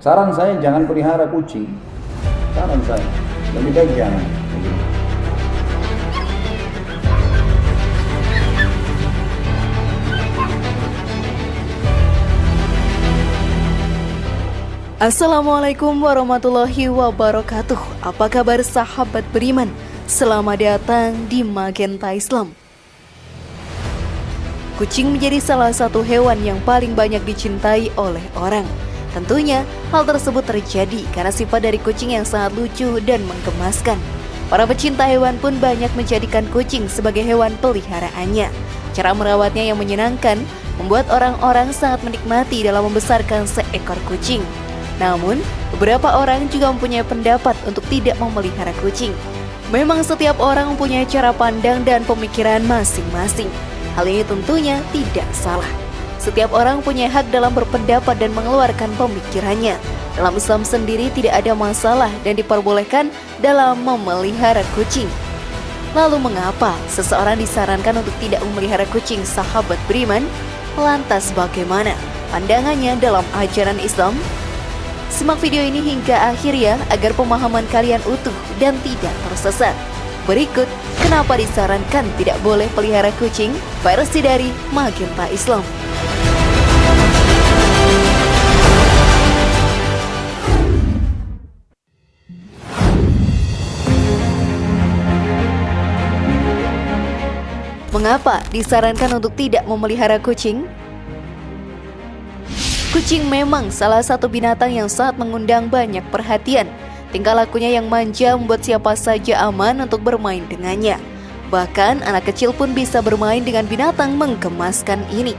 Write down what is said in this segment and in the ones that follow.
Saran saya jangan pelihara kucing. Saran saya, lebih baik jangan. Assalamualaikum warahmatullahi wabarakatuh. Apa kabar sahabat beriman? Selamat datang di Magenta Islam. Kucing menjadi salah satu hewan yang paling banyak dicintai oleh orang. Tentunya hal tersebut terjadi karena sifat dari kucing yang sangat lucu dan menggemaskan. Para pecinta hewan pun banyak menjadikan kucing sebagai hewan peliharaannya. Cara merawatnya yang menyenangkan membuat orang-orang sangat menikmati dalam membesarkan seekor kucing. Namun, beberapa orang juga mempunyai pendapat untuk tidak memelihara kucing. Memang setiap orang mempunyai cara pandang dan pemikiran masing-masing. Hal ini tentunya tidak salah. Setiap orang punya hak dalam berpendapat dan mengeluarkan pemikirannya. Dalam Islam sendiri tidak ada masalah dan diperbolehkan dalam memelihara kucing. Lalu mengapa seseorang disarankan untuk tidak memelihara kucing, sahabat beriman? Lantas bagaimana pandangannya dalam ajaran Islam? Simak video ini hingga akhir ya, agar pemahaman kalian utuh dan tidak tersesat. Berikut kenapa disarankan tidak boleh pelihara kucing, versi dari Magenta Islam. Mengapa disarankan untuk tidak memelihara kucing? Kucing memang salah satu binatang yang sangat mengundang banyak perhatian. Tingkah lakunya yang manja membuat siapa saja aman untuk bermain dengannya. Bahkan anak kecil pun bisa bermain dengan binatang menggemaskan ini.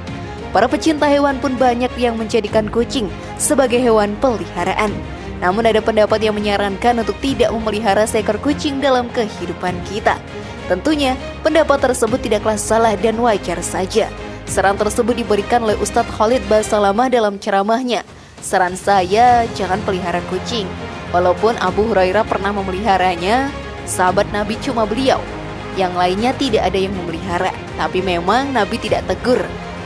Para pecinta hewan pun banyak yang menjadikan kucing sebagai hewan peliharaan. Namun ada pendapat yang menyarankan untuk tidak memelihara seekor kucing dalam kehidupan kita. Tentunya pendapat tersebut tidaklah salah dan wajar saja. Saran tersebut diberikan oleh Ustadz Khalid Basalamah dalam ceramahnya. Saran saya, jangan pelihara kucing. Walaupun Abu Hurairah pernah memeliharanya, sahabat Nabi cuma beliau. Yang lainnya tidak ada yang memelihara. Tapi memang Nabi tidak tegur.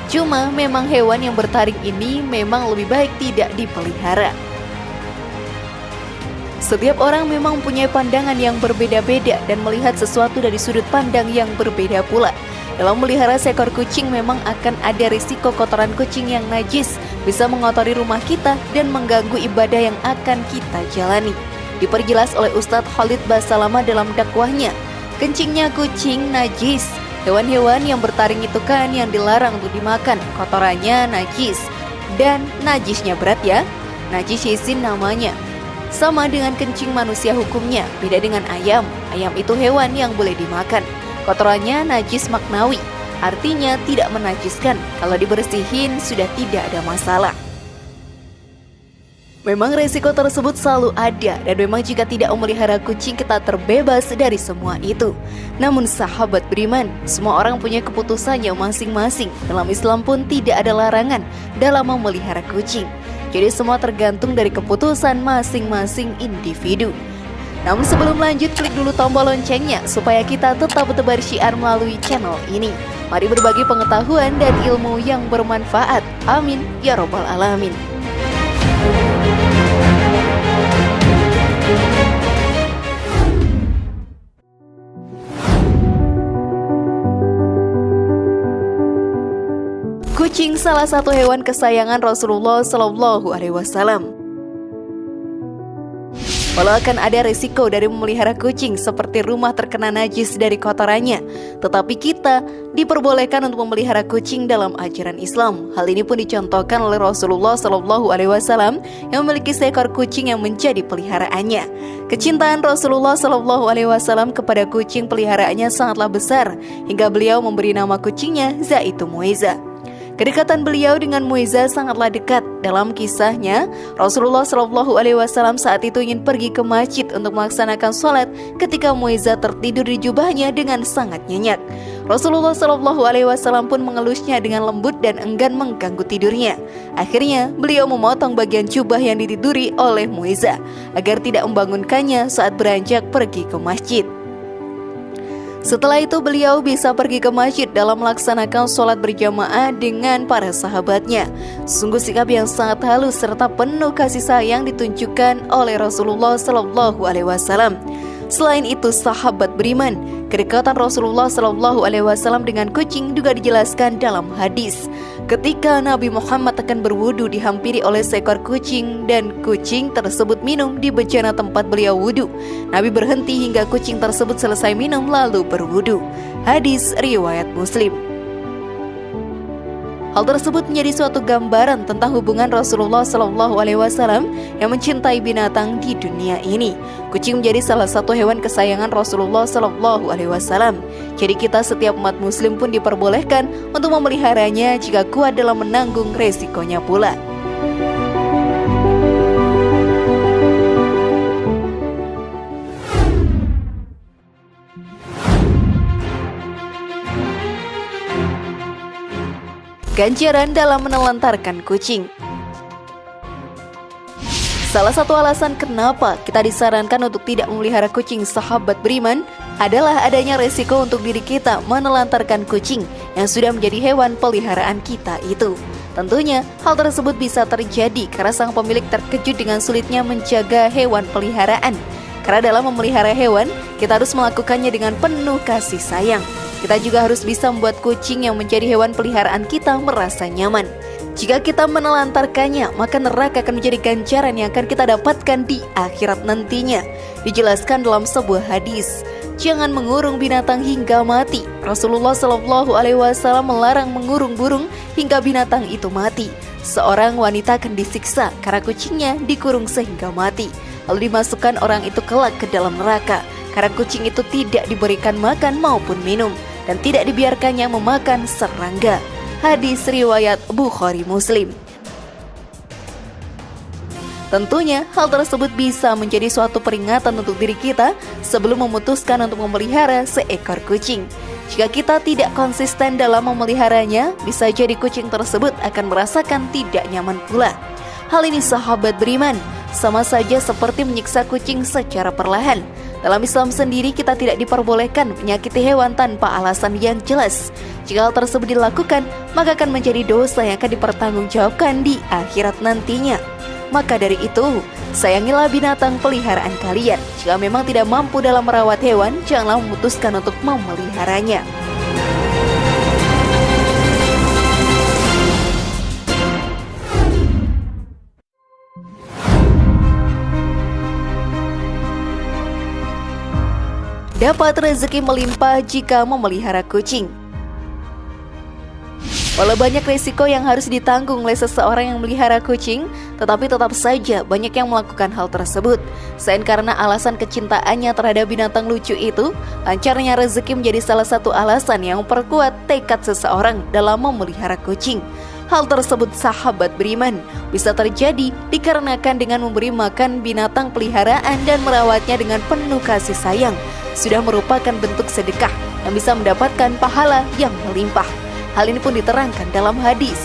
Cuma memang hewan yang bertaring ini memang lebih baik tidak dipelihara. Setiap orang memang mempunyai pandangan yang berbeda-beda dan melihat sesuatu dari sudut pandang yang berbeda pula. Dalam melihara seekor kucing memang akan ada risiko kotoran kucing yang najis bisa mengotori rumah kita dan mengganggu ibadah yang akan kita jalani. Diperjelas oleh Ustadz Khalid Basalamah dalam dakwahnya, kencingnya kucing najis. Hewan-hewan yang bertaring itu kan yang dilarang untuk dimakan, kotorannya najis. Dan najisnya berat ya, najis izin namanya. Sama dengan kencing manusia hukumnya, beda dengan ayam. Ayam itu hewan yang boleh dimakan. Kotorannya najis maknawi, artinya tidak menajiskan. Kalau dibersihin sudah tidak ada masalah. Memang resiko tersebut selalu ada, dan memang jika tidak memelihara kucing kita terbebas dari semua itu. Namun sahabat beriman, semua orang punya keputusannya masing-masing. Dalam Islam pun tidak ada larangan dalam memelihara kucing. Jadi semua tergantung dari keputusan masing-masing individu. Namun sebelum lanjut, klik dulu tombol loncengnya supaya kita tetap bertebar syiar melalui channel ini. Mari berbagi pengetahuan dan ilmu yang bermanfaat. Amin ya robbal alamin. Kucing salah satu hewan kesayangan Rasulullah SAW. Walau akan ada risiko dari memelihara kucing seperti rumah terkena najis dari kotorannya, tetapi kita diperbolehkan untuk memelihara kucing dalam ajaran Islam. Hal ini pun dicontohkan oleh Rasulullah SAW yang memiliki seekor kucing yang menjadi peliharaannya. Kecintaan Rasulullah SAW kepada kucing peliharaannya sangatlah besar hingga beliau memberi nama kucingnya Zaitu Muiza. Kedekatan beliau dengan Muiza sangatlah dekat. Dalam kisahnya, Rasulullah SAW saat itu ingin pergi ke masjid untuk melaksanakan sholat ketika Muiza tertidur di jubahnya dengan sangat nyenyak. Rasulullah SAW pun mengelusnya dengan lembut dan enggan mengganggu tidurnya. Akhirnya, beliau memotong bagian jubah yang ditiduri oleh Muiza agar tidak membangunkannya saat beranjak pergi ke masjid. Setelah itu beliau bisa pergi ke masjid dalam melaksanakan sholat berjamaah dengan para sahabatnya. Sungguh sikap yang sangat halus serta penuh kasih sayang ditunjukkan oleh Rasulullah SAW. Selain itu, sahabat beriman, kedekatan Rasulullah SAW dengan kucing juga dijelaskan dalam hadis. Ketika Nabi Muhammad akan berwudu dihampiri oleh seekor kucing dan kucing tersebut minum di bejana tempat beliau wudu. Nabi berhenti hingga kucing tersebut selesai minum lalu berwudu. Hadis riwayat Muslim. Hal tersebut menjadi suatu gambaran tentang hubungan Rasulullah SAW yang mencintai binatang di dunia ini. Kucing menjadi salah satu hewan kesayangan Rasulullah SAW. Jadi kita setiap umat muslim pun diperbolehkan untuk memeliharanya jika kuat dalam menanggung resikonya pula. Ganjaran dalam menelantarkan kucing. Salah satu alasan kenapa kita disarankan untuk tidak memelihara kucing, sahabat beriman, adalah adanya resiko untuk diri kita menelantarkan kucing yang sudah menjadi hewan peliharaan kita itu. Tentunya hal tersebut bisa terjadi karena sang pemilik terkejut dengan sulitnya menjaga hewan peliharaan. Karena dalam memelihara hewan, kita harus melakukannya dengan penuh kasih sayang. Kita juga harus bisa membuat kucing yang menjadi hewan peliharaan kita merasa nyaman. Jika kita menelantarkannya, maka neraka akan menjadi ganjaran yang akan kita dapatkan di akhirat nantinya. Dijelaskan dalam sebuah hadis, jangan mengurung binatang hingga mati. Rasulullah SAW melarang mengurung burung hingga binatang itu mati. Seorang wanita akan disiksa karena kucingnya dikurung sehingga mati. Lalu dimasukkan orang itu kelak ke dalam neraka karena kucing itu tidak diberikan makan maupun minum dan tidak dibiarkannya memakan serangga. Hadis riwayat Bukhari Muslim. Tentunya hal tersebut bisa menjadi suatu peringatan untuk diri kita sebelum memutuskan untuk memelihara seekor kucing. Jika kita tidak konsisten dalam memeliharanya, bisa jadi kucing tersebut akan merasakan tidak nyaman pula. Hal ini sahabat beriman, sama saja seperti menyiksa kucing secara perlahan. Dalam Islam sendiri kita tidak diperbolehkan menyakiti hewan tanpa alasan yang jelas. Jika hal tersebut dilakukan, maka akan menjadi dosa yang akan dipertanggungjawabkan di akhirat nantinya. Maka dari itu, sayangilah binatang peliharaan kalian. Jika memang tidak mampu dalam merawat hewan, janganlah memutuskan untuk memeliharanya. Dapat rezeki melimpah jika memelihara kucing. Walau banyak risiko yang harus ditanggung oleh seseorang yang melihara kucing, tetapi tetap saja banyak yang melakukan hal tersebut. Selain karena alasan kecintaannya terhadap binatang lucu itu, lancarnya rezeki menjadi salah satu alasan yang memperkuat tekad seseorang dalam memelihara kucing. Hal tersebut sahabat beriman bisa terjadi dikarenakan dengan memberi makan binatang peliharaan dan merawatnya dengan penuh kasih sayang sudah merupakan bentuk sedekah yang bisa mendapatkan pahala yang melimpah. Hal ini pun diterangkan dalam hadis.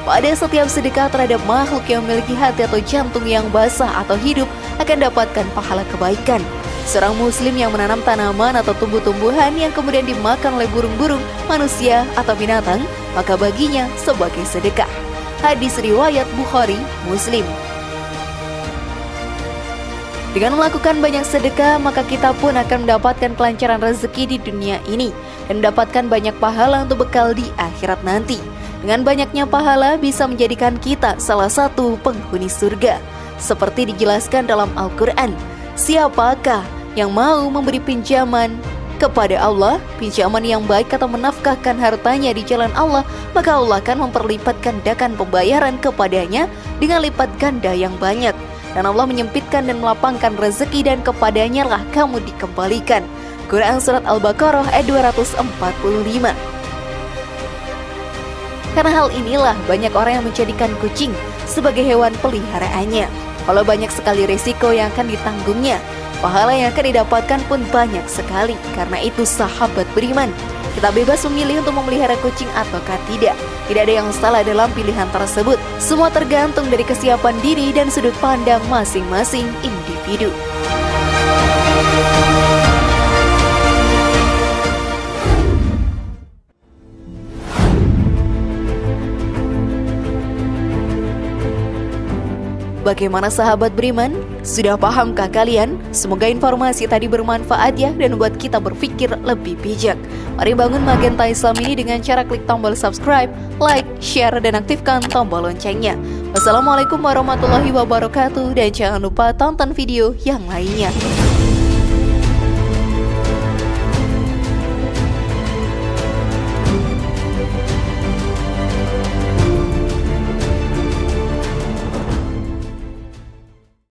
Pada setiap sedekah terhadap makhluk yang memiliki hati atau jantung yang basah atau hidup akan dapatkan pahala kebaikan. Seorang muslim yang menanam tanaman atau tumbuh-tumbuhan yang kemudian dimakan oleh burung-burung, manusia atau binatang, maka baginya sebagai sedekah. Hadis riwayat Bukhari Muslim. Dengan melakukan banyak sedekah, maka kita pun akan mendapatkan kelancaran rezeki di dunia ini dan mendapatkan banyak pahala untuk bekal di akhirat nanti. Dengan banyaknya pahala bisa menjadikan kita salah satu penghuni surga. Seperti dijelaskan dalam Al-Quran, siapakah yang mau memberi pinjaman kepada Allah, pinjaman yang baik atau menafkahkan hartanya di jalan Allah, maka Allah akan memperlipat gandakan pembayaran kepadanya dengan lipat ganda yang banyak. Dan Allah menyempitkan dan melapangkan rezeki dan kepadanya lah kamu dikembalikan. Quran Surat Al-Baqarah ayat 245. Karena hal inilah banyak orang yang menjadikan kucing sebagai hewan peliharaannya. Walau banyak sekali risiko yang akan ditanggungnya, pahala yang akan didapatkan pun banyak sekali. Karena itu sahabat beriman, kita bebas memilih untuk memelihara kucing ataukah tidak. Tidak ada yang salah dalam pilihan tersebut. Semua tergantung dari kesiapan diri dan sudut pandang masing-masing individu. Bagaimana sahabat beriman? Sudah pahamkah kalian? Semoga informasi tadi bermanfaat ya dan buat kita berpikir lebih bijak. Mari bangun Magenta Islam ini dengan cara klik tombol subscribe, like, share, dan aktifkan tombol loncengnya. Wassalamualaikum warahmatullahi wabarakatuh dan jangan lupa tonton video yang lainnya.